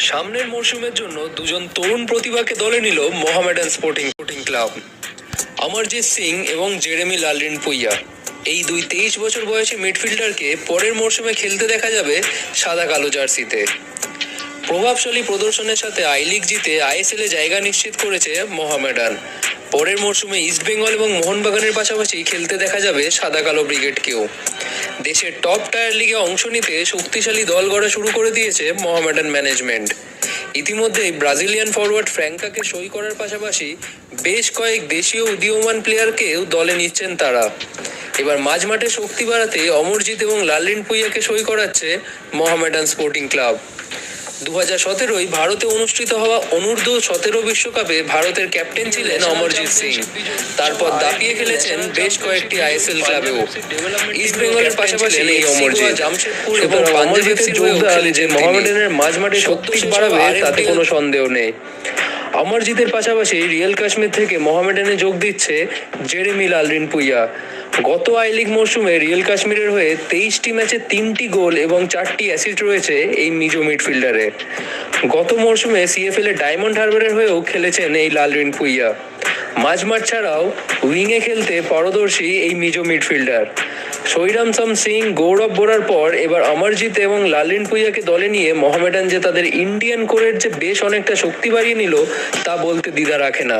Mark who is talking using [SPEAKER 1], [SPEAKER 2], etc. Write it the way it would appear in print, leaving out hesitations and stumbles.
[SPEAKER 1] সামনের মরশুমের জন্য দুজন তরুণ প্রতিভাকে দলে নিল মোহামেডান স্পোর্টিং ক্লাব। অমরজিৎ সিং এবং জেরেমি লালরিনপুইয়া, এই দুই 23 বছর বয়সী মিডফিল্ডারকে পরের মরশুমে খেলতে দেখা যাবে সাদা কালো জার্সিতে। প্রভাবশালী প্রদর্শনের সাথে আই লিগ জিতে আইএসএল এ জায়গা নিশ্চিত করেছে মোহামেডান। পরের মরশুমে ইস্টবেঙ্গল এবং মোহনবাগানের পাশাপাশি খেলতে দেখা যাবে সাদা কালো ব্রিগেডকেও। দেশের টপ টায়ার লিগে অংশ নিতে শক্তিশালী দল গড়া শুরু করে দিয়েছে মোহামেডান ম্যানেজমেন্ট। ইতিমধ্যেই ব্রাজিলিয়ান ফরওয়ার্ড ফ্র্যাঙ্কাকে সই করার পাশাপাশি বেশ কয়েক দেশীয় উদীয়মান প্লেয়ারকেও দলে নিচ্ছেন তারা। এবার মাঝমাঠে শক্তি বাড়াতে অমরজিৎ এবং লালরিনপুইয়াকে সই করাচ্ছে মোহামেডান স্পোর্টিং ক্লাব। 2017 ভারতে অনুষ্ঠিত হওয়া অনূর্ধ্ব-17 বিশ্বকাপে ভারতের ক্যাপ্টেন ছিলেন অমরজিৎ সিং। তারপর দাপিয়ে খেলেছেন বেশ কয়েকটি আইএসএল ক্লাবেও। ইস্ট বেঙ্গলের পাশাপাশি এই অমরজিৎ জামশেদপুর এবং পাঞ্জাব এফসির যোগদান যে মোহামেডানের মাঝমাঠে শক্তি বাড়াবে তাতে কোনো সন্দেহ নেই। অমরজিতের পাশাপাশি রিয়েল কাশ্মীর থেকে মোহামেডানে যোগ দিচ্ছে জেরেমি লালরিনপুইয়া। গত আই লিগ মরশুমে রিয়েল কাশ্মীরের হয়ে 23টি ম্যাচে 3টি গোল এবং 4টি অ্যাসিস্ট রয়েছে এই মিজো মিডফিল্ডারে। গত মরশুমে সিএফএল এ ডায়মন্ড হারবারের হয়েও খেলেছেন এই লালরিনপুইয়া। মাঝমাঠ ছাড়াও উইংয়ে খেলতে পারদর্শী এই মিজো মিডফিল্ডার। সৈরামসম সিং, গৌরব বোরার পর এবার অমরজিৎ এবং লালরিনপুইয়াকে দলে নিয়ে মোহামেডান যে তাদের ইন্ডিয়ান কোরের যে বেশ অনেকটা শক্তি বাড়িয়ে নিল তা বলতে দ্বিধা রাখে না।